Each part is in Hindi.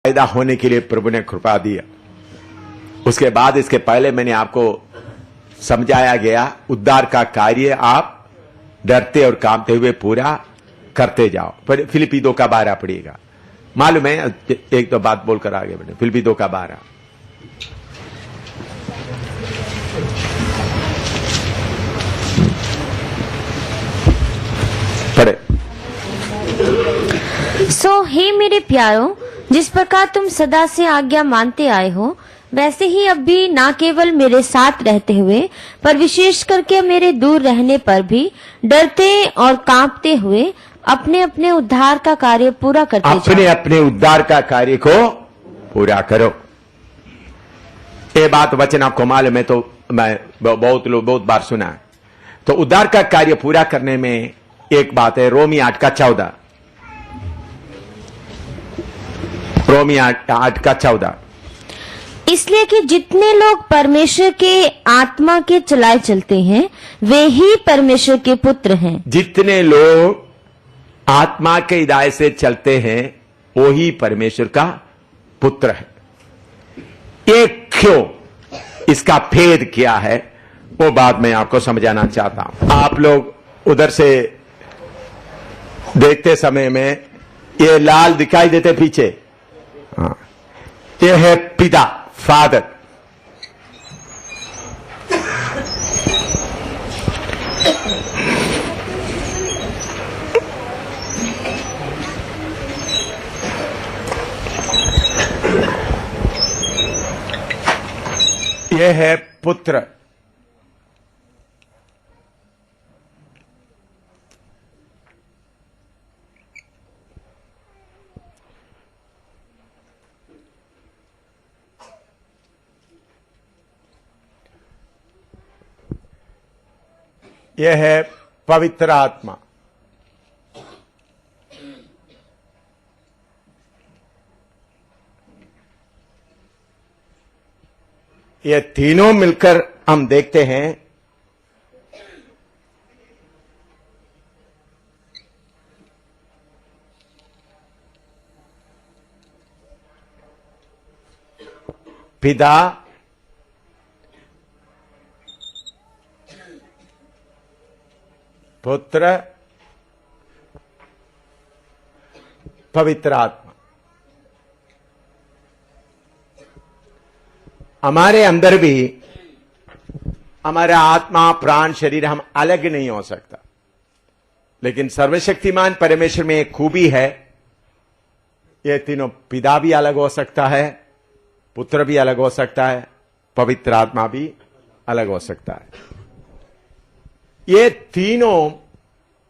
पैदा होने के लिए प्रभु ने कृपा दिया। उसके बाद इसके पहले मैंने आपको समझाया गया, उद्धार का कार्य आप डरते और कांपते हुए पूरा करते जाओ। पर फिलिप्पी 2:12 पढ़िएगा। मालूम है, एक तो बात बोलकर आगे बढ़े। फिलिप्पी 2:12 पढ़े। सो हे मेरे प्यारों, जिस प्रकार तुम सदा से आज्ञा मानते आए हो, वैसे ही अब भी न केवल मेरे साथ रहते हुए पर विशेष करके मेरे दूर रहने पर भी डरते और कांपते हुए अपने अपने उद्धार का कार्य पूरा करते जाओ। अपने अपने उद्धार का कार्य को पूरा करो। ये बात वचन आपको मालूम है, तो मैं बहुत बार सुना है। तो उद्धार का कार्य पूरा करने में एक बात है, रोमी 8:14। रोमी 8:14। इसलिए कि जितने लोग परमेश्वर के आत्मा के चलाए चलते हैं, वे ही परमेश्वर के पुत्र हैं। जितने लोग आत्मा के हिदायत से चलते हैं, वो ही परमेश्वर का पुत्र है। ये क्यों, इसका भेद क्या है, वो बात मैं आपको समझाना चाहता हूं। आप लोग उधर से देखते समय में ये लाल दिखाई देते पीछे, हाँ, ये है पिता, फादर। ये है पुत्र। यह है पवित्र आत्मा। ये तीनों मिलकर हम देखते हैं पिता, पुत्र, पवित्र आत्मा। हमारे अंदर भी हमारा आत्मा, प्राण, शरीर हम अलग नहीं हो सकता, लेकिन सर्वशक्तिमान परमेश्वर में एक खूबी है, ये तीनों, पिता भी अलग हो सकता है, पुत्र भी अलग हो सकता है, पवित्र आत्मा भी अलग हो सकता है। ये तीनों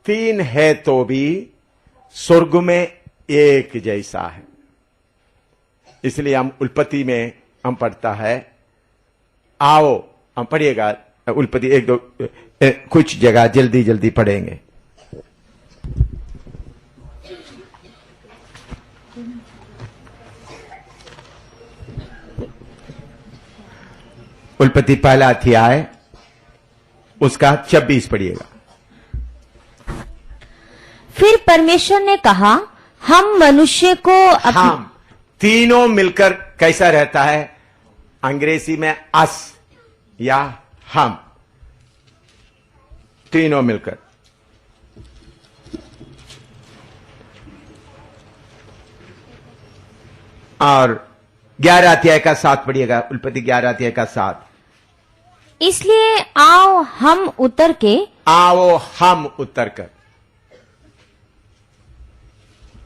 तीन है तो भी स्वर्ग में एक जैसा है। इसलिए हम उल्पत्ति में हम पढ़ता है, आओ, हम पढ़िएगा उल्पत्ति 1-2 कुछ जगह जल्दी जल्दी पढ़ेंगे। उल्पत्ति पहला अध्याय उसका 26 पढ़िएगा। फिर परमेश्वर ने कहा, हम मनुष्य को हम तीनों मिलकर कैसा रहता है, अंग्रेजी में अस या हम, तीनों मिलकर। और 11 अध्याय का 7 पढ़िएगा, उल्पत्ति 11 अध्याय का 7। इसलिए आओ हम उतर के, आओ हम उतर कर,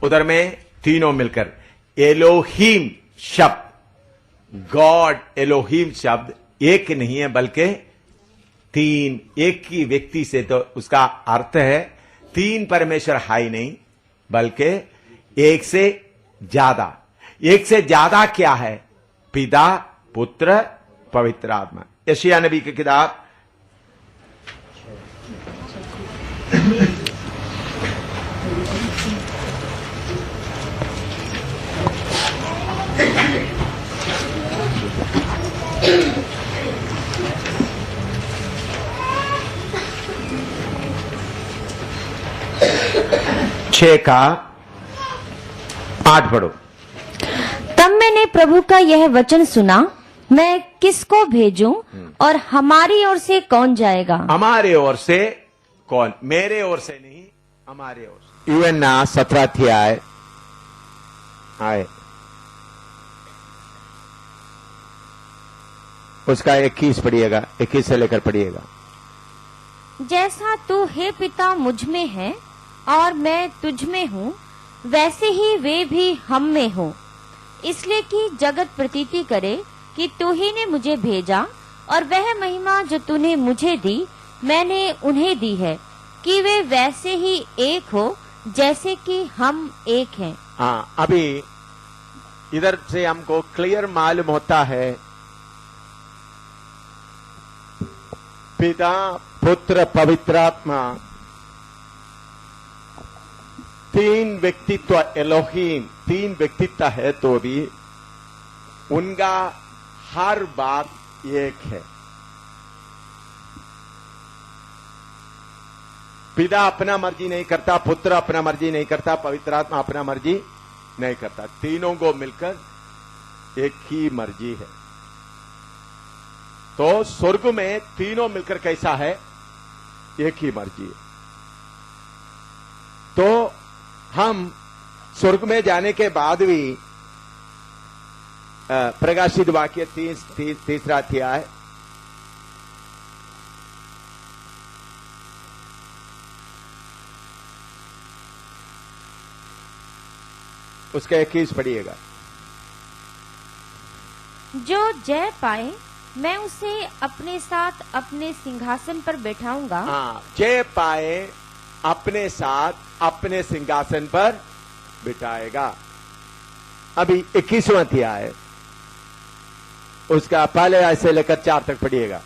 उधर में तीनों मिलकर एलोहीम शब्द, गॉड एलोहीम शब्द एक नहीं है बल्कि तीन, एक ही व्यक्ति से, तो उसका अर्थ है तीन परमेश्वर है ही नहीं बल्कि एक से ज्यादा। एक से ज्यादा क्या है, पिता, पुत्र, पवित्र आत्मा। यशायाह नबी की किताब 6 का 8 पढ़ो। तब प्रभु का यह वचन सुना, मैं किसको भेजूं और हमारी ओर से कौन जाएगा? हमारे ओर से कौन? मेरे ओर से नहीं, हमारे ओर से। यूहन्ना 17 अध्याय आए, उसका 21 पढ़िएगा, 21 से लेकर पढ़िएगा। जैसा तू हे पिता मुझ में है और मैं तुझ में हूँ, वैसे ही वे भी हम में हो, इसलिए कि जगत प्रतीति करे कि तू ही ने मुझे भेजा, और वह महिमा जो तूने मुझे दी मैंने उन्हें दी है, कि वे वैसे ही एक हो जैसे कि हम एक हैं। हाँ, अभी इधर से हमको क्लियर मालूम होता है पिता पुत्र पवित्र आत्मा तीन व्यक्तित्व, एलोहीम तीन व्यक्तित्व है, तो भी उनका हर बात एक है। पिता अपना मर्जी नहीं करता, पुत्र अपना मर्जी नहीं करता, पवित्र आत्मा अपना मर्जी नहीं करता, तीनों को मिलकर एक ही मर्जी है। तो स्वर्ग में तीनों मिलकर कैसा है? एक ही मर्जी है। तो हम स्वर्ग में जाने के बाद भी प्रकाशित वाक्य 3 अध्याय उसका 21 पढ़िएगा। जो जय पाए मैं उसे अपने साथ अपने सिंहासन पर बैठाऊंगा। हाँ, जय पाए अपने साथ अपने सिंहासन पर बिठाएगा। अभी 21वां अध्याय उसका पहले ऐसे लेकर 4 तक पढ़िएगा।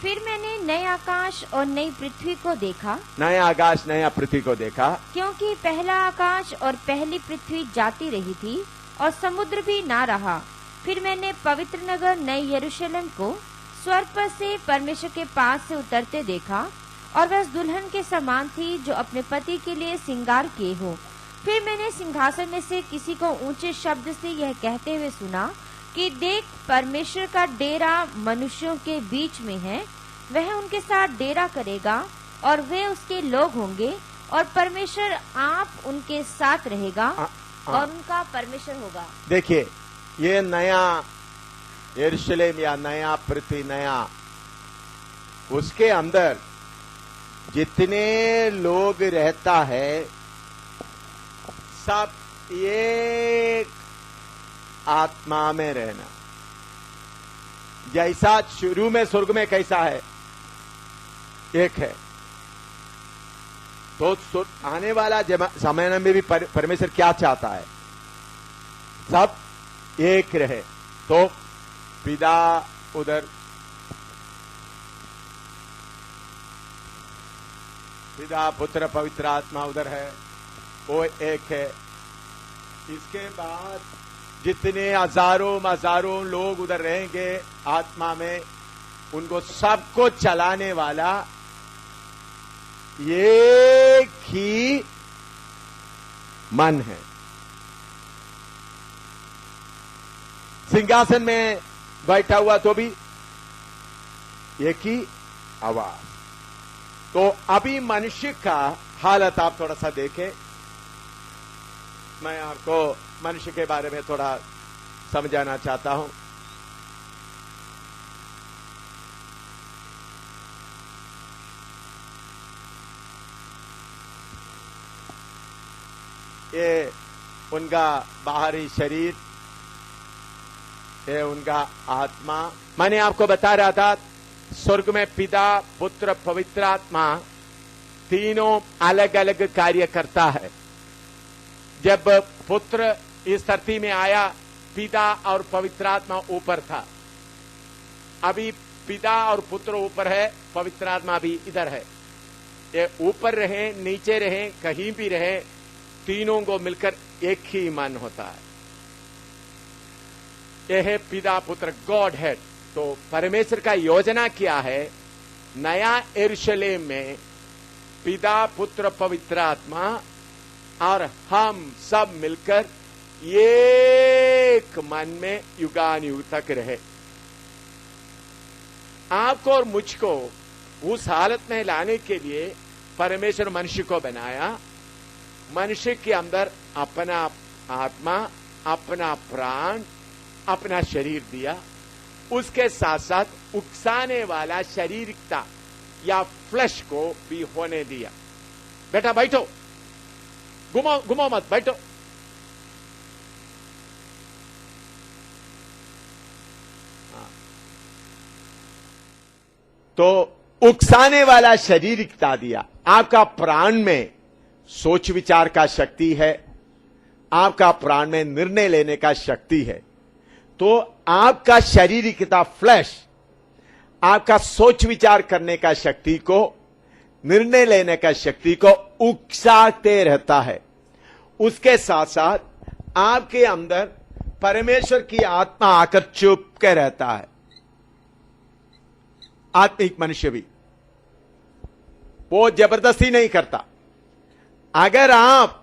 फिर मैंने नए आकाश और नई पृथ्वी को देखा, नया आकाश नया पृथ्वी को देखा, क्योंकि पहला आकाश और पहली पृथ्वी जाती रही थी और समुद्र भी ना रहा। फिर मैंने पवित्र नगर नए यरूशलेम को स्वर्ग पर से परमेश्वर के पास से उतरते देखा, और वह दुल्हन के समान थी जो अपने पति के लिए श्रृंगार किए हो। फिर मैंने सिंहासन में से किसी को ऊंचे शब्द से यह कहते हुए सुना कि देख, परमेश्वर का डेरा मनुष्यों के बीच में है, वह उनके साथ डेरा करेगा और वे उसके लोग होंगे, और परमेश्वर आप उनके साथ रहेगा और उनका परमेश्वर होगा। देखिए, ये नया यरूशलेम या नया पृथ्वी, नया, उसके अंदर जितने लोग रहता है सब एक आत्मा में रहना। जैसा शुरू में स्वर्ग में कैसा है? एक है। तो आने वाला समय में भी परमेश्वर क्या चाहता है? सब एक रहे। तो पिता उधर, पिता पुत्र पवित्र आत्मा उधर है, वो एक है। इसके बाद जितने हजारों लोग उधर रहेंगे आत्मा में, उनको सबको चलाने वाला एक ही मन है। सिंहासन में बैठा हुआ तो भी एक ही आवाज। तो अभी मनुष्य का हालत आप थोड़ा सा देखें। मैं आपको मनुष्य के बारे में थोड़ा समझाना चाहता हूं। ये उनका बाहरी शरीर, ये उनका आत्मा। मैंने आपको बता रहा था स्वर्ग में पिता पुत्र पवित्र आत्मा तीनों अलग अलग कार्य करता है। जब पुत्र इस धरती में आया, पिता और पवित्र आत्मा ऊपर था। अभी पिता और पुत्र ऊपर है, पवित्र आत्मा भी इधर है। ये ऊपर रहे नीचे रहे कहीं भी रहे, तीनों को मिलकर एक ही मन होता है। यह है पिता पुत्र, गॉड हेड। तो परमेश्वर का योजना क्या है? नया यरूशलेम में पिता पुत्र पवित्र आत्मा और हम सब मिलकर एक मन में युगानुयुग तक रहे। आपको और मुझको उस हालत में लाने के लिए परमेश्वर मनुष्य को बनाया। मनुष्य के अंदर अपना आत्मा, अपना प्राण, अपना शरीर दिया। उसके साथ साथ उकसाने वाला शारीरिकता या फ्लैश को भी होने दिया। बेटा बैठो, घुमो मत, बैठो। तो उकसाने वाला शारीरिकता दिया। आपका प्राण में सोच विचार का शक्ति है, आपका प्राण में निर्णय लेने का शक्ति है। तो आपका शारीरिकता फ्लैश आपका सोच विचार करने का शक्ति को, निर्णय लेने का शक्ति को उकसाते रहता है। उसके साथ साथ आपके अंदर परमेश्वर की आत्मा आकर चुप के रहता है। आत्मिक मनुष्य भी वो जबरदस्ती नहीं करता। अगर आप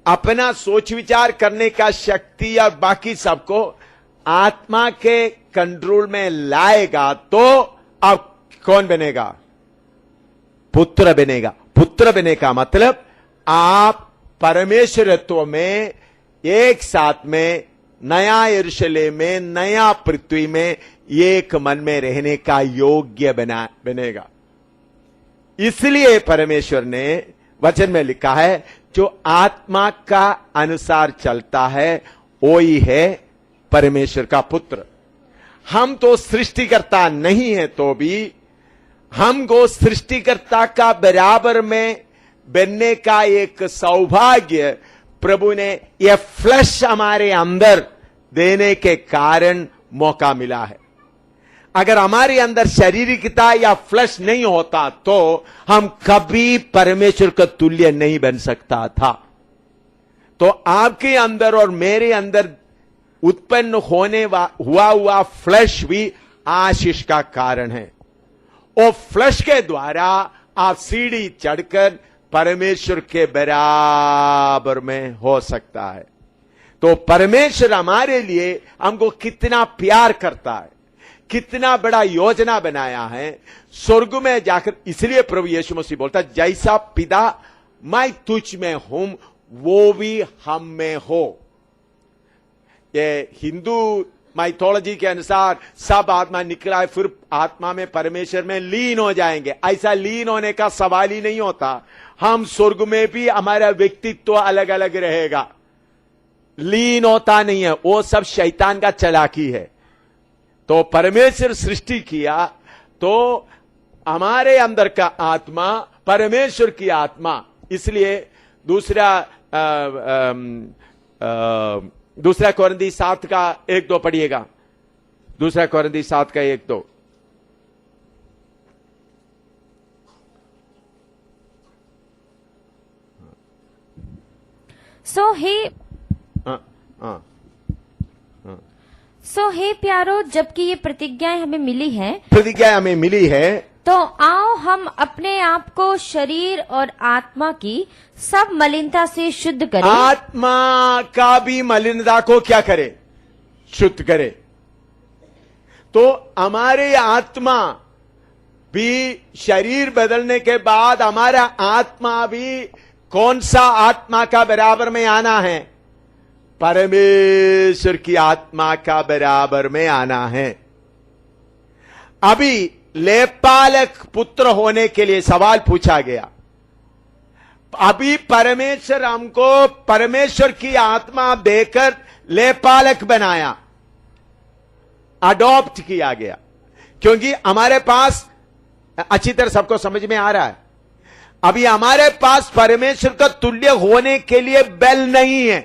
अपना सोच विचार करने का शक्ति और बाकी सबको आत्मा के कंट्रोल में लाएगा तो आप कौन बनेगा? पुत्र बनेगा। पुत्र बने का मतलब आप परमेश्वरत्व में एक साथ में नया यरूशलेम में, नया पृथ्वी में एक मन में रहने का योग्य बनेगा। इसलिए परमेश्वर ने वचन में लिखा है, जो आत्मा का अनुसार चलता है वो ही है परमेश्वर का पुत्र। हम तो सृष्टिकर्ता नहीं है, तो भी हमको सृष्टिकर्ता का बराबर में बनने का एक सौभाग्य प्रभु ने यह फ्लैश हमारे अंदर देने के कारण मौका मिला है। अगर हमारे अंदर शारीरिकता या फ्लैश नहीं होता तो हम कभी परमेश्वर का तुल्य नहीं बन सकता था। तो आपके अंदर और मेरे अंदर उत्पन्न होने हुआ फ्लैश भी आशीष का कारण है। और फ्लैश के द्वारा आप सीढ़ी चढ़कर परमेश्वर के बराबर में हो सकता है। तो परमेश्वर हमारे लिए हमको कितना प्यार करता है, कितना बड़ा योजना बनाया है स्वर्ग में जाकर। इसलिए प्रभु यीशु मसीह बोलता, जैसा पिता मैं तुझ में हूं वो भी हम में हो। ये हिंदू माइथोलॉजी के अनुसार सब आत्मा निकला है, फिर आत्मा में परमेश्वर में लीन हो जाएंगे। ऐसा लीन होने का सवाल ही नहीं होता। हम स्वर्ग में भी हमारा व्यक्तित्व अलग अलग रहेगा, लीन होता नहीं है। वो सब शैतान का चालाकी है। तो परमेश्वर सृष्टि किया तो हमारे अंदर का आत्मा परमेश्वर की आत्मा। इसलिए दूसरा कोरिन्थी 7 का 1-2 पढ़िएगा। दूसरा कोरिन्थी 7 का 1-2। सो हे प्यारो, जबकि ये प्रतिज्ञाएं हमें मिली है, तो आओ हम अपने आप को शरीर और आत्मा की सब मलिनता से शुद्ध करें। आत्मा का भी मलिनता को क्या करे? शुद्ध करे। तो हमारे आत्मा भी शरीर बदलने के बाद हमारा आत्मा भी कौन सा आत्मा का बराबर में आना है? परमेश्वर की आत्मा का बराबर में आना है। अभी लेपालक पुत्र होने के लिए सवाल पूछा गया। अभी परमेश्वर हमको परमेश्वर की आत्मा देकर लेपालक बनाया, अडॉप्ट किया गया। क्योंकि हमारे पास अच्छी तरह सबको समझ में आ रहा है, अभी हमारे पास परमेश्वर का तुल्य होने के लिए बल नहीं है।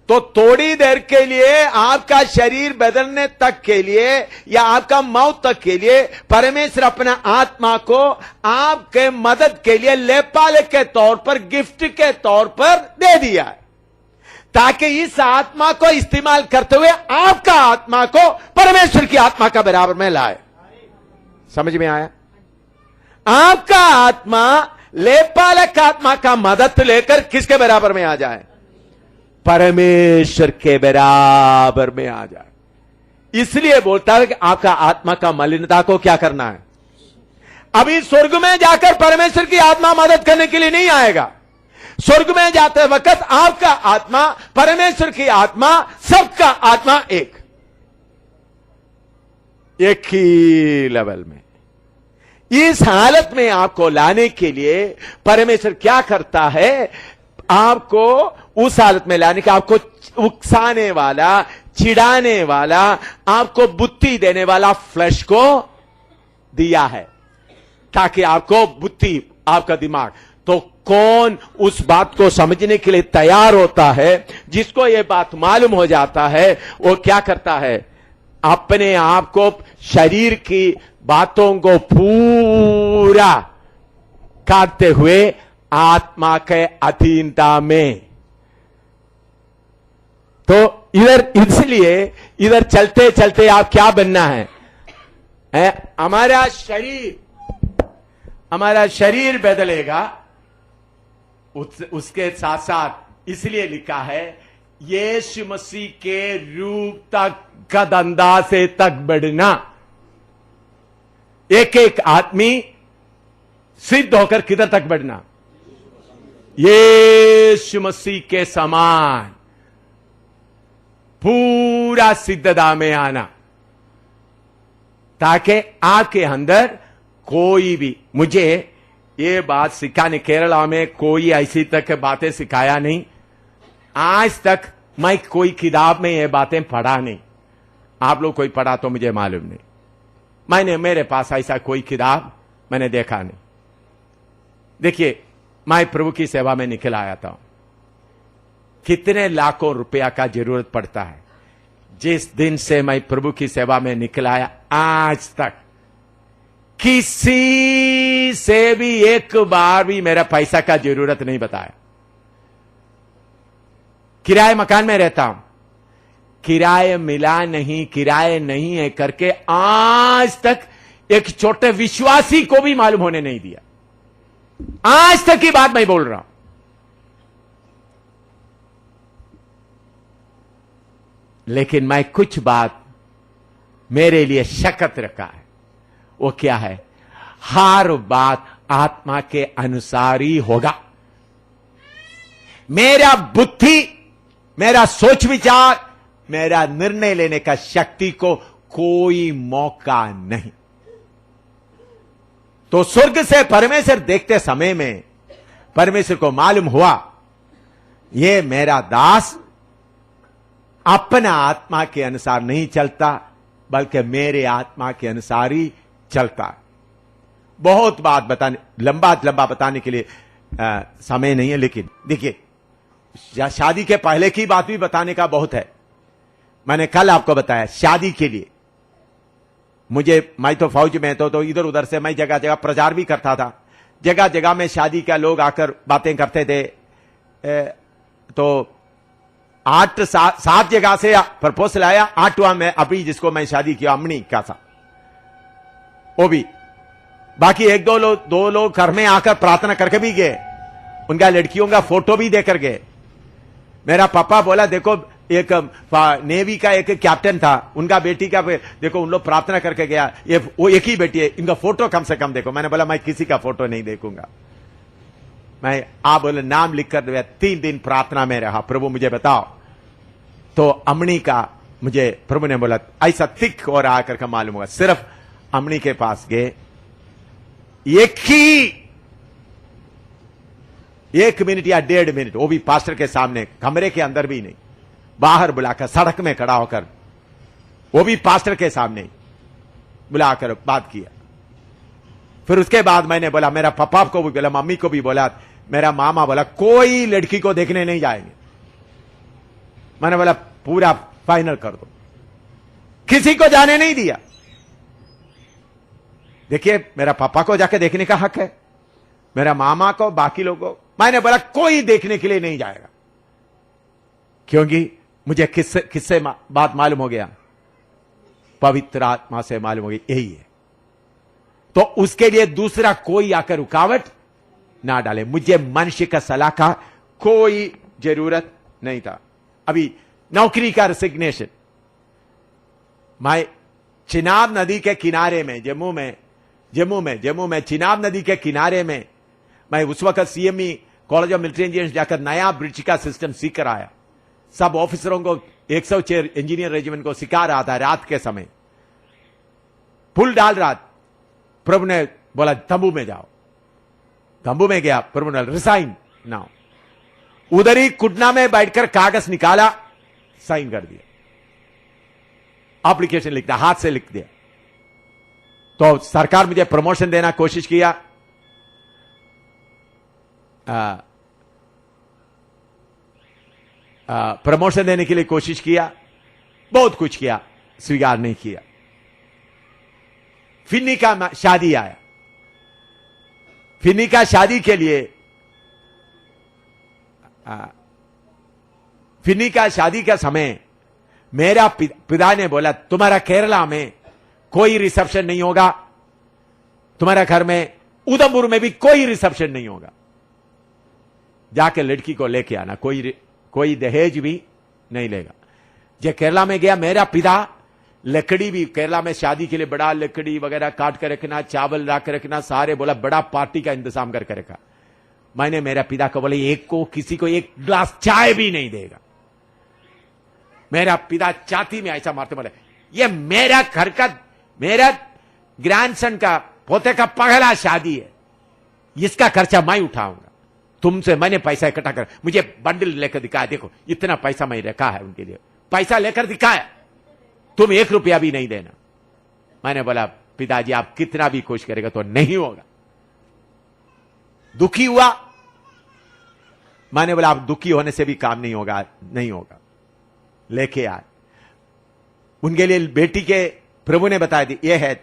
तो थोड़ी देर के लिए आपका शरीर बदलने तक के लिए या आपका मौत तक के लिए परमेश्वर अपना आत्मा को आपके मदद के लिए लेपालक के तौर पर, गिफ्ट के तौर पर दे दिया है, ताकि इस आत्मा को इस्तेमाल करते हुए आपका आत्मा को परमेश्वर की आत्मा का बराबर में लाए। समझ में आया? आपका आत्मा लेपालक आत्मा का मदद लेकर किसके बराबर में आ जाए? परमेश्वर के बराबर में आ जाए। इसलिए बोलता है कि आपका आत्मा का मलिनता को क्या करना है। अभी स्वर्ग में जाकर परमेश्वर की आत्मा मदद करने के लिए नहीं आएगा। स्वर्ग में जाते वक्त आपका आत्मा, परमेश्वर की आत्मा, सबका आत्मा एक ही लेवल में। इस हालत में आपको लाने के लिए परमेश्वर क्या करता है, आपको उस हालत में लाने का, आपको उकसाने वाला, चिढ़ाने वाला, आपको बुद्धि देने वाला फ्लैश को दिया है, ताकि आपको बुद्धि, आपका दिमाग। तो कौन उस बात को समझने के लिए तैयार होता है, जिसको यह बात मालूम हो जाता है, वो क्या करता है, अपने आप को, शरीर की बातों को पूरा काटते हुए आत्मा के अधीनता में। तो इसलिए इधर चलते चलते आप क्या बनना है, हमारा शरीर बदलेगा, उसके साथ साथ इसलिए लिखा है यीशु मसीह के रूप तक कदंदासे तक बढ़ना। एक एक आदमी सिद्ध होकर किधर तक बढ़ना, यीशु मसीह के समान पूरा सिद्धता में आना, ताकि आपके अंदर कोई भी, मुझे ये बात सिखाने, केरला में कोई ऐसी तक बातें सिखाया नहीं, आज तक मैं कोई किताब में ये बातें पढ़ा नहीं। आप लोग कोई पढ़ा तो मुझे मालूम नहीं, मेरे पास ऐसा कोई किताब मैंने देखा नहीं। देखिए, मैं प्रभु की सेवा में निकल आया था, कितने लाखों रुपया का जरूरत पड़ता है। जिस दिन से मैं प्रभु की सेवा में निकल आया, आज तक किसी से भी एक बार भी मेरा पैसा का जरूरत नहीं बताया। किराए मकान में रहता हूं, किराए मिला नहीं, किराए नहीं है करके आज तक एक छोटे विश्वासी को भी मालूम होने नहीं दिया। आज तक की बात मैं बोल रहा हूं। लेकिन मैं कुछ बात मेरे लिए शर्त रखा है, वो क्या है, हर बात आत्मा के अनुसार ही होगा। मेरा बुद्धि, मेरा सोच विचार, मेरा निर्णय लेने का शक्ति को कोई मौका नहीं। तो स्वर्ग से परमेश्वर देखते समय में परमेश्वर को मालूम हुआ, ये मेरा दास अपना आत्मा के अनुसार नहीं चलता, बल्कि मेरे आत्मा के अनुसार ही चलता है। बहुत बात बताने, लंबा बताने के लिए समय नहीं है, लेकिन देखिए, शादी के पहले की बात भी बताने का बहुत है। मैंने कल आपको बताया, शादी के लिए मैं तो फौज में तो इधर उधर से मैं जगह जगह प्रचार भी करता था। जगह जगह में शादी का लोग आकर बातें करते थे। तो 7 जगह से प्रपोजल आया, 8वां में अभी जिसको मैं शादी किया अम्मनी का था, वो भी। बाकी 1-2 लोग घर में आकर प्रार्थना करके भी गए, उनका लड़कियों का फोटो भी देकर गए। मेरा पापा बोला, देखो एक नेवी का एक कैप्टन था, उनका बेटी का देखो, उन लोग प्रार्थना करके गया, ये वो एक ही बेटी है, इनका फोटो कम से कम देखो। मैंने बोला मैं किसी का फोटो नहीं देखूंगा। मैं आप बोले नाम लिखकर दे। 3 दिन प्रार्थना में रहा, प्रभु मुझे बताओ। तो अमनी का मुझे प्रभु ने बोला ऐसा थिक और आकर का मालूम हुआ। सिर्फ अमनी के पास गए, 1 मिनट या 1.5 मिनट, वो भी पास्टर के सामने, कमरे के अंदर भी नहीं, बाहर बुलाकर सड़क में खड़ा होकर, वो भी पास्टर के सामने बुलाकर बात किया। फिर उसके बाद मैंने बोला, मेरा पापा को भी बोला, मम्मी को भी बोला, मेरा मामा बोला कोई लड़की को देखने नहीं जाएंगे। मैंने बोला पूरा फाइनल कर दो, किसी को जाने नहीं दिया। देखिए, मेरा पापा को जाके देखने का हक है, मेरा मामा को, बाकी लोगों को। मैंने बोला कोई देखने के लिए नहीं जाएगा, क्योंकि मुझे किससे बात मालूम हो गया, पवित्र आत्मा से मालूम हो गई, यही है। तो उसके लिए दूसरा कोई आकर रुकावट ना डाले। मुझे मनुष्य का सलाह का कोई जरूरत नहीं था। अभी नौकरी का रिसिग्नेशन। मैं चिनाब नदी के किनारे में जम्मू में चिनाब नदी के किनारे में मैं उस वक्त CME college of military engineers जाकर नया ब्रिज का सिस्टम सीख कर आया। सब ऑफिसरों को 106 इंजीनियर रेजिमेंट को सिखा रहा था। रात के समय पुल डाल रहा, प्रभु ने बोला तंबू में जाओ। तंबू में गया, प्रभु ने रिसाइन नाउ। उधर ही कुटना में बैठकर कागज निकाला, साइन कर दिया, एप्लीकेशन लिख दिया, हाथ से लिख दिया। तो सरकार मुझे प्रमोशन देना कोशिश किया, प्रमोशन देने के लिए कोशिश किया, बहुत कुछ किया, स्वीकार नहीं किया। फिन्नी का शादी आया। फिन्नी का शादी के लिए फिन्नी का शादी का समय मेरा पिता ने बोला तुम्हारा केरला में कोई रिसेप्शन नहीं होगा, तुम्हारा घर में उधमपुर में भी कोई रिसेप्शन नहीं होगा, जाके लड़की को लेके आना, कोई दहेज भी नहीं लेगा। जब केरला में गया, मेरा पिता लकड़ी भी केरला में शादी के लिए बड़ा लकड़ी वगैरह काट कर रखना, चावल ला कर रखना, सारे बोला बड़ा पार्टी का इंतजाम करके रखा। मैंने मेरा पिता को बोले किसी को एक ग्लास चाय भी नहीं देगा। मेरा पिता छाती में ऐसा मारते बोले ये मेरा घर का, मेरा ग्रैंडसन का पोते का पहला शादी है, इसका खर्चा मैं उठाऊंगा। तुमसे मैंने पैसा इकट्ठा कर, मुझे बंडल लेकर दिखाया, देखो इतना पैसा मैं रखा है उनके लिए, पैसा लेकर दिखाया, तुम 1 रुपया भी नहीं देना। मैंने बोला पिताजी आप कितना भी खुश करेगा तो नहीं होगा। दुखी हुआ। मैंने बोला आप दुखी होने से भी काम नहीं होगा, नहीं होगा, लेके आए। उनके लिए बेटी के प्रभु ने बताया दी, ये है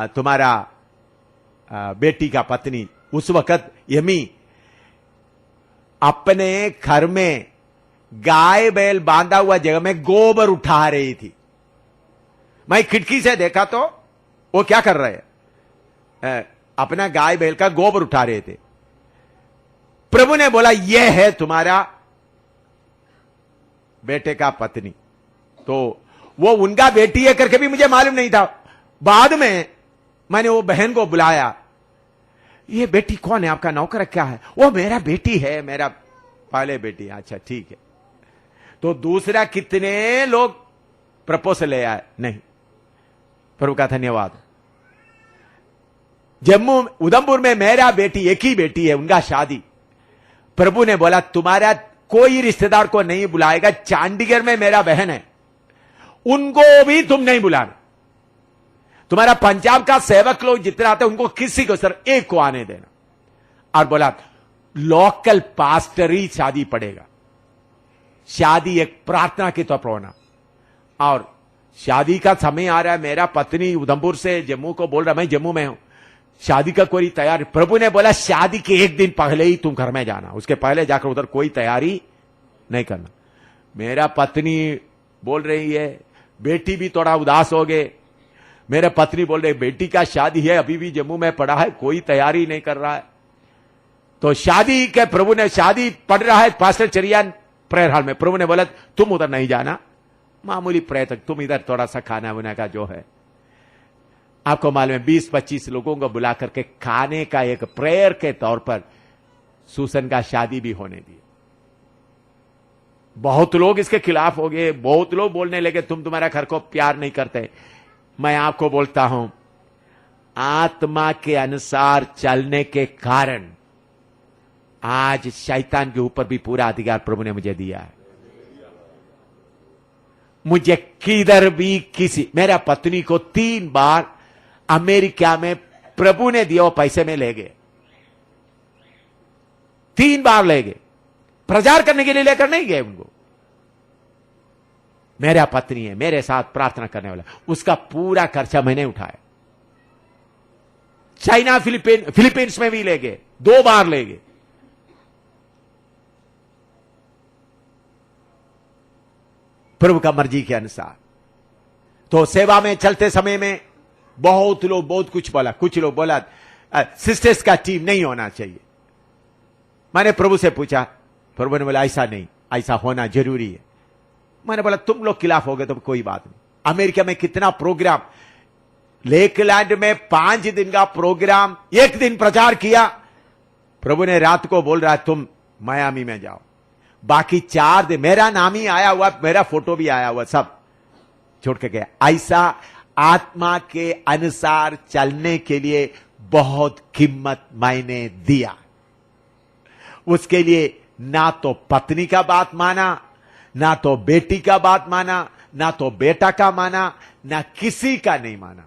तुम्हारा बेटी का पत्नी। उस वक्त यमी अपने घर में गाय बैल बांधा हुआ जगह में गोबर उठा रही थी। मैं खिड़की से देखा तो वो क्या कर रहे हैं, अपना गाय बैल का गोबर उठा रहे थे। प्रभु ने बोला यह है तुम्हारा बेटे का पत्नी। तो वो उनका बेटी है करके भी मुझे मालूम नहीं था। बाद में मैंने वो बहन को बुलाया, ये बेटी कौन है, आपका नौकर क्या है? वो मेरा बेटी है, मेरा पहले बेटी। अच्छा ठीक है। तो दूसरा कितने लोग प्रपोजल ले आए? नहीं। प्रभु का धन्यवाद। जम्मू उधमपुर में मेरा बेटी, एक ही बेटी है, उनका शादी। प्रभु ने बोला तुम्हारा कोई रिश्तेदार को नहीं बुलाएगा। चंडीगढ़ में मेरा बहन है, उनको भी तुम नहीं बुलाना। तुम्हारा पंजाब का सेवक लोग जितने आते हैं उनको किसी को सिर्फ एक को आने देना। और बोला लोकल पास्टर ही शादी पड़ेगा। शादी एक प्रार्थना के तौर पर होना। और शादी का समय आ रहा है, मेरा पत्नी उधमपुर से जम्मू को बोल रहा मैं जम्मू में हूं, शादी का कोई तैयारी। प्रभु ने बोला शादी के 1 दिन पहले ही तुम घर में जाना, उसके पहले जाकर उधर कोई तैयारी नहीं करना। मेरा पत्नी बोल रही है, बेटी भी थोड़ा उदास हो गए। मेरे पत्नी बोल रहे बेटी का शादी है, अभी भी जम्मू में पड़ा है, कोई तैयारी नहीं कर रहा है। तो शादी के प्रभु ने, शादी पढ़ रहा है पास्टर चरियान प्रेयर हॉल में। प्रभु ने बोला तुम उधर नहीं जाना, मामूली प्रेयर तक, तुम इधर थोड़ा सा खाना वाना का जो है। आपको मालूम है 20-25 लोगों को बुला करके खाने का एक प्रेयर के तौर पर सुसन का शादी भी होने दी। बहुत लोग इसके खिलाफ हो गए, बहुत लोग बोलने लगे तुम तुम्हारा घर को प्यार नहीं करते। मैं आपको बोलता हूं, आत्मा के अनुसार चलने के कारण आज शैतान के ऊपर भी पूरा अधिकार प्रभु ने मुझे दिया है। मुझे किधर भी मेरा पत्नी को 3 बार अमेरिका में प्रभु ने दिया वो पैसे में ले गए, 3 बार ले गए। प्रचार करने के लिए लेकर नहीं गए उनको। मेरा पत्नी है, मेरे साथ प्रार्थना करने वाला, उसका पूरा खर्चा मैंने उठाया। चाइना फिलीपींस में भी ले गए, 2 बार ले गए। प्रभु का मर्जी के अनुसार। तो सेवा में चलते समय में बहुत लोग बहुत कुछ बोला। कुछ लोग बोला सिस्टर्स का टीम नहीं होना चाहिए। मैंने प्रभु से पूछा, प्रभु ने बोला ऐसा नहीं, ऐसा होना जरूरी है। मैंने बोला तुम लोग खिलाफ हो गए तो कोई बात नहीं। अमेरिका में कितना प्रोग्राम, लेकलैंड में 5 दिन का प्रोग्राम, 1 दिन प्रचार किया। प्रभु ने रात को बोल रहा है तुम मायामी में जाओ, बाकी 4 दिन मेरा नाम ही आया हुआ, मेरा फोटो भी आया हुआ, सब छोड़ के गया। ऐसा आत्मा के अनुसार चलने के लिए बहुत कीमत मैंने दिया। उसके लिए ना तो पत्नी का बात माना, ना तो बेटी का बात माना, ना तो बेटा का माना, ना किसी का नहीं माना।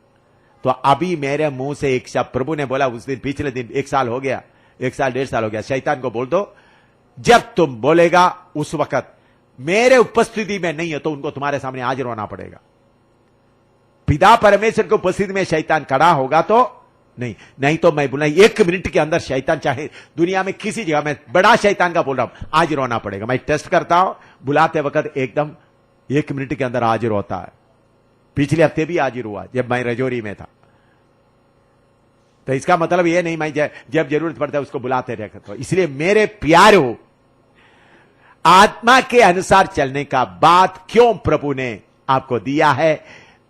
तो अभी मेरे मुंह से एक शब्द प्रभु ने बोला उस दिन, पिछले दिन, 1 साल हो गया, 1 साल 1.5 साल हो गया, शैतान को बोल दो जब तुम बोलेगा उस वक्त मेरे उपस्थिति में नहीं है तो उनको तुम्हारे सामने हाजिर होना पड़ेगा। पिता परमेश्वर की उपस्थिति में शैतान खड़ा होगा तो नहीं तो मैं बोला 1 मिनट के अंदर शैतान, चाहे दुनिया में किसी जगह में बड़ा शैतान का बोल रहा हूं, हाजिर होना पड़ेगा। मैं टेस्ट करता हूं, बुलाते वक्त एकदम 1 मिनट के अंदर हाजिर होता है। पिछले हफ्ते भी हाजिर हुआ जब मैं रजौरी में था। तो इसका मतलब यह नहीं मैं जब जरूरत पड़ता है उसको बुलाते रहते। तो इसलिए मेरे प्यारों, आत्मा के अनुसार चलने का बात क्यों प्रभु ने आपको दिया है,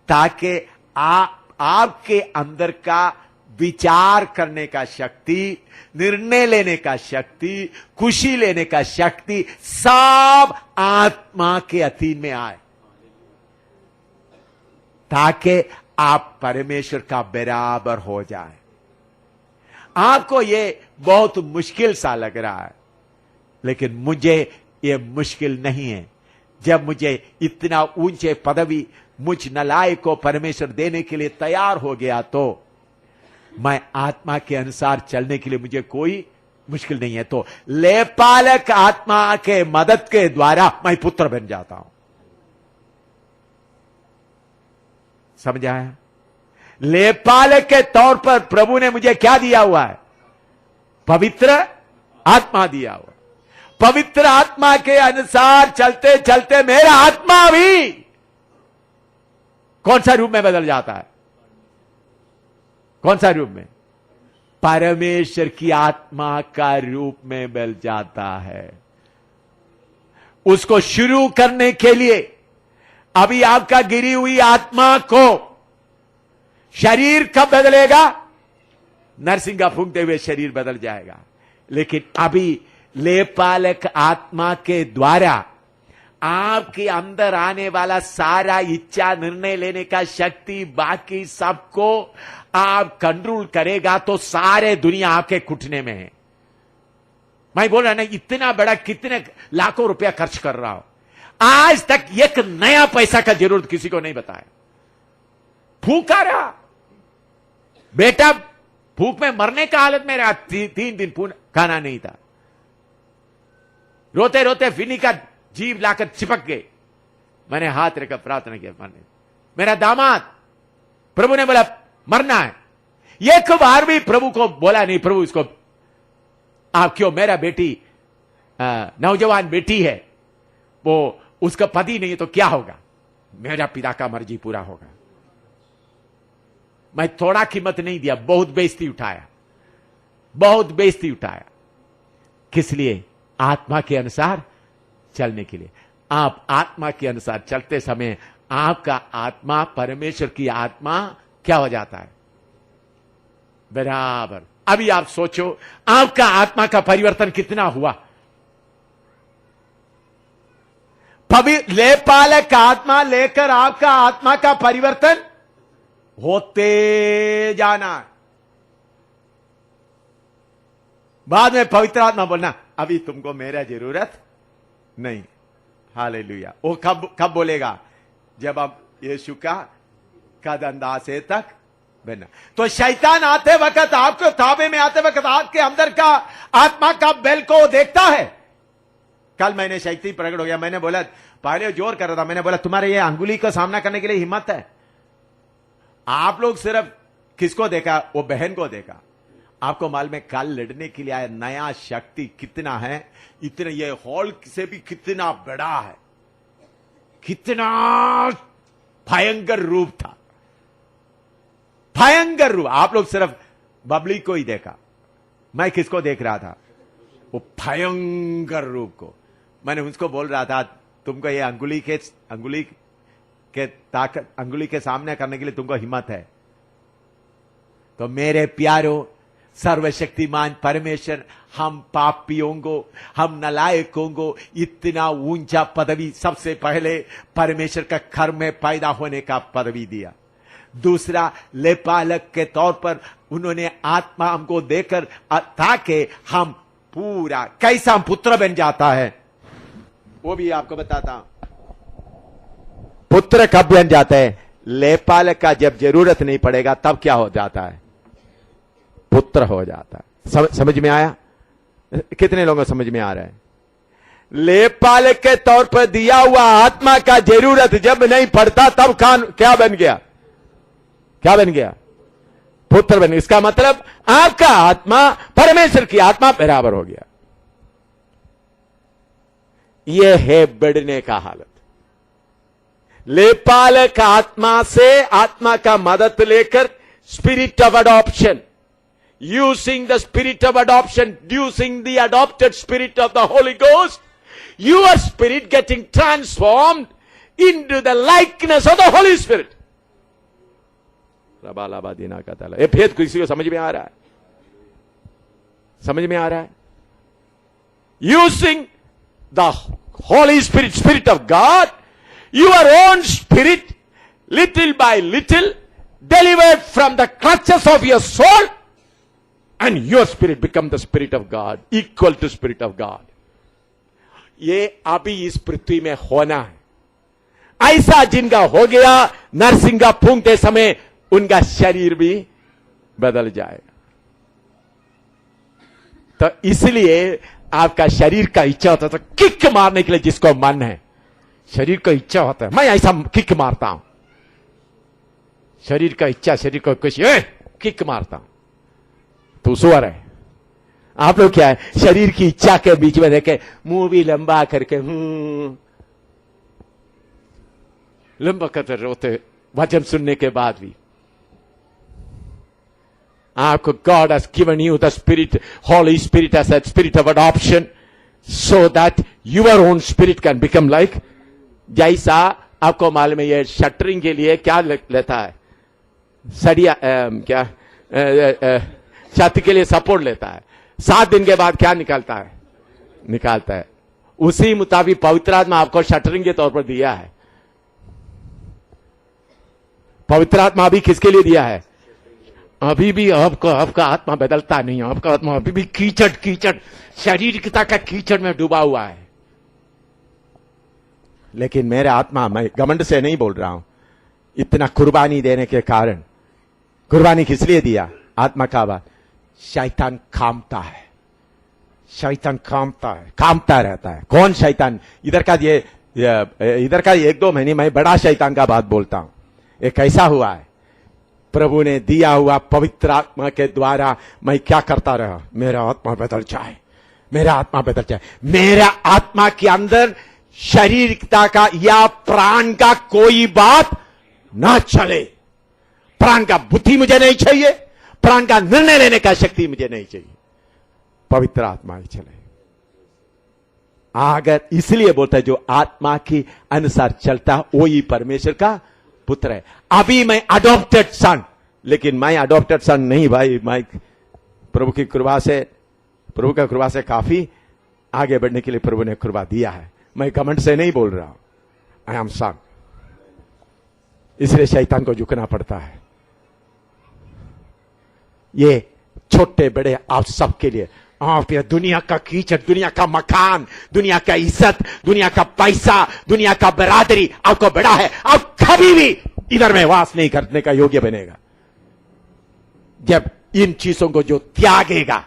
ताकि आपके अंदर का विचार करने का शक्ति, निर्णय लेने का शक्ति, खुशी लेने का शक्ति सब आत्मा के अधीन में आए, ताकि आप परमेश्वर का बराबर हो जाए। आपको यह बहुत मुश्किल सा लग रहा है, लेकिन मुझे यह मुश्किल नहीं है। जब मुझे इतना ऊंचे पदवी मुझ नलायक को परमेश्वर देने के लिए तैयार हो गया, तो मैं आत्मा के अनुसार चलने के लिए मुझे कोई मुश्किल नहीं है। तो लेपालक आत्मा के मदद के द्वारा मैं पुत्र बन जाता हूं। समझ आया? लेपालक के तौर पर प्रभु ने मुझे क्या दिया हुआ है? पवित्र आत्मा दिया हुआ। पवित्र आत्मा के अनुसार चलते चलते मेरा आत्मा भी कौन सा रूप में बदल जाता है? कौन सा रूप में? परमेश्वर की आत्मा का रूप में बदल जाता है। उसको शुरू करने के लिए अभी आपका गिरी हुई आत्मा को शरीर कब बदलेगा? नरसिंह का फूंकते हुए शरीर बदल जाएगा। लेकिन अभी लेपालक आत्मा के द्वारा आपके अंदर आने वाला सारा इच्छा, निर्णय लेने का शक्ति, बाकी सबको आप कंट्रोल करेगा तो सारे दुनिया आपके घुटने में है। मैं बोल रहा ना, इतना बड़ा कितने लाखों रुपया खर्च कर रहा हूं, आज तक एक नया पैसा का जरूरत किसी को नहीं बताया। भूखा रहा बेटा, भूख में मरने का हालत में रहा, 3 दिन खाना नहीं था। रोते रोते फिनी का जीभ लाकर चिपक गए। मैंने हाथ रखकर प्रार्थना किया, मरने। मेरा दामाद, प्रभु ने बोला मरना है। एक बार भी प्रभु को बोला नहीं, प्रभु इसको आप क्यों, मेरा बेटी नौजवान बेटी है, वो उसका पति नहीं है तो क्या होगा? मेरा पिता का मर्जी पूरा होगा। मैं थोड़ा कीमत नहीं दिया, बहुत बेइज्जती उठाया, बहुत बेइज्जती उठाया। किस लिए? आत्मा के अनुसार चलने के लिए। आप आत्मा के अनुसार चलते समय आपका आत्मा परमेश्वर की आत्मा क्या हो जाता है? बराबर। अभी आप सोचो आपका आत्मा का परिवर्तन कितना हुआ। लेपालक आत्मा लेकर आपका आत्मा का परिवर्तन होते जाना। बाद में पवित्र आत्मा बोलना अभी तुमको मेरा जरूरत नहीं। हालेलुया। वो कब बोलेगा? जब आप यीशु का कदंदासे तक बना। तो शैतान आते वक्त, आपको ताबे में आते वक्त आपके अंदर का आत्मा का बेल को देखता है। कल मैंने शक्ति प्रकट हो गया, मैंने बोला, पहले जोर कर रहा था, मैंने बोला तुम्हारे ये अंगुली का सामना करने के लिए हिम्मत है? आप लोग सिर्फ किसको देखा? वो बहन को देखा। आपको मालूम है कल लड़ने के लिए आया नया शक्ति कितना है? इतना, ये हॉल से भी कितना बड़ा है, कितना भयंकर रूप था, भयंकर रूप। आप लोग सिर्फ बबली को ही देखा, मैं किसको देख रहा था? वो भयंकर रूप को। मैंने उसको बोल रहा था, तुमको ये अंगुली के ताकत, अंगुली के सामने करने के लिए तुमको हिम्मत है। तो मेरे प्यारों, सर्वशक्तिमान परमेश्वर हम पापियों को, हम नालायकों को इतना ऊंचा पदवी सबसे पहले परमेश्वर का घर में पैदा होने का पदवी दिया। दूसरा, लेपालक के तौर पर उन्होंने आत्मा हमको देकर ताकि हम पूरा कैसा हम पुत्र बन जाता है वो भी आपको बताता हूं। पुत्र कब बन जाता है? लेपालक का जब जरूरत नहीं पड़ेगा तब क्या हो जाता है? पुत्र हो जाता है। समझ में आया? कितने लोगों को समझ में आ रहा है? लेपालक के तौर पर दिया हुआ आत्मा का जरूरत जब नहीं पड़ता तब क्या बन गया? क्या बन गया? पुत्र बन गया। इसका मतलब आपका आत्मा परमेश्वर की आत्मा बराबर हो गया। यह है बढ़ने का हालत। लेपालक आत्मा से आत्मा का मदद लेकर spirit of adoption, using the spirit of adoption, using the adopted spirit of the Holy Ghost, your spirit getting transformed into the likeness of the Holy Spirit. रबालाबादीना का ताला। ये भेद किसी को समझ में आ रहा है? समझ में आ रहा है? Using the Holy Spirit, Spirit of God, your own spirit, little by little, delivered from the clutches of your soul, and your spirit become the Spirit of God, equal to Spirit of God. ये अभी इस पृथ्वी में होना है। ऐसा जिनका हो गया, नरसिंगा फूंकते समय उनका शरीर भी बदल जाएगा। तो इसलिए आपका शरीर का इच्छा होता है तो किक मारने के लिए जिसको मन है, शरीर को इच्छा होता है, मैं ऐसा किक मारता हूं। शरीर का इच्छा, शरीर को कुछ किक मारता हूं। तो सुअर है। आप लोग क्या है? शरीर की इच्छा के बीच में देखे मुंह भी लंबा करके लंबा करते रोते वचन सुनने के बाद भी। आपको God has given you the Spirit, Holy Spirit as a spirit of adoption, so that your own spirit can become like, जैसा आपको मालूम है ये शटरिंग के लिए क्या लेता है? सरिया क्या छत के लिए सपोर्ट लेता है। 7 दिन के बाद क्या निकालता है? निकालता है। उसी मुताबिक पवित्र आत्मा आपको शटरिंग के तौर पर दिया है। पवित्र आत्मा अभी किसके लिए दिया है? अभी भी आपका आत्मा बदलता नहीं है। आपका आत्मा अभी भी कीचड़ शरीर की ताकत कीचड़ में डूबा हुआ है। लेकिन मेरा आत्मा, मैं घमंड से नहीं बोल रहा हूं, इतना कुर्बानी देने के कारण, कुर्बानी किस लिए दिया? आत्मा का बात, शैतान कामता है। शैतान कामता रहता है। कौन शैतान? इधर का 1-2 महीने मैं बड़ा शैतान का बात बोलता हूं। ये कैसा हुआ है? प्रभु ने दिया हुआ पवित्र आत्मा के द्वारा मैं क्या करता रहा? मेरा आत्मा बदल जाए, मेरा आत्मा बदल जाए। मेरा आत्मा के अंदर शारीरिकता का या प्राण का कोई बात ना चले। प्राण का बुद्धि मुझे नहीं चाहिए, प्राण का निर्णय लेने का शक्ति मुझे नहीं चाहिए। पवित्र आत्मा ही चले। अगर इसलिए बोलता है जो आत्मा के अनुसार चलता वो ही परमेश्वर का पुत्र है। अभी मैं अडॉप्टेड सन, लेकिन मैं अडॉप्टेड सन नहीं भाई। मैं प्रभु की कृपा से काफी आगे बढ़ने के लिए प्रभु ने कृपा दिया है। मैं घमंड से नहीं बोल रहा हूं। आई एम सन। इसलिए शैतान को झुकना पड़ता है। ये छोटे बड़े आप सबके लिए, आप ये दुनिया का कीचड़, दुनिया का मकान, दुनिया का इज्जत, दुनिया का पैसा, दुनिया का बरादरी आपको बड़ा है। आप कभी भी इधर में वास नहीं करने का योग्य बनेगा। जब इन चीजों को जो त्यागेगा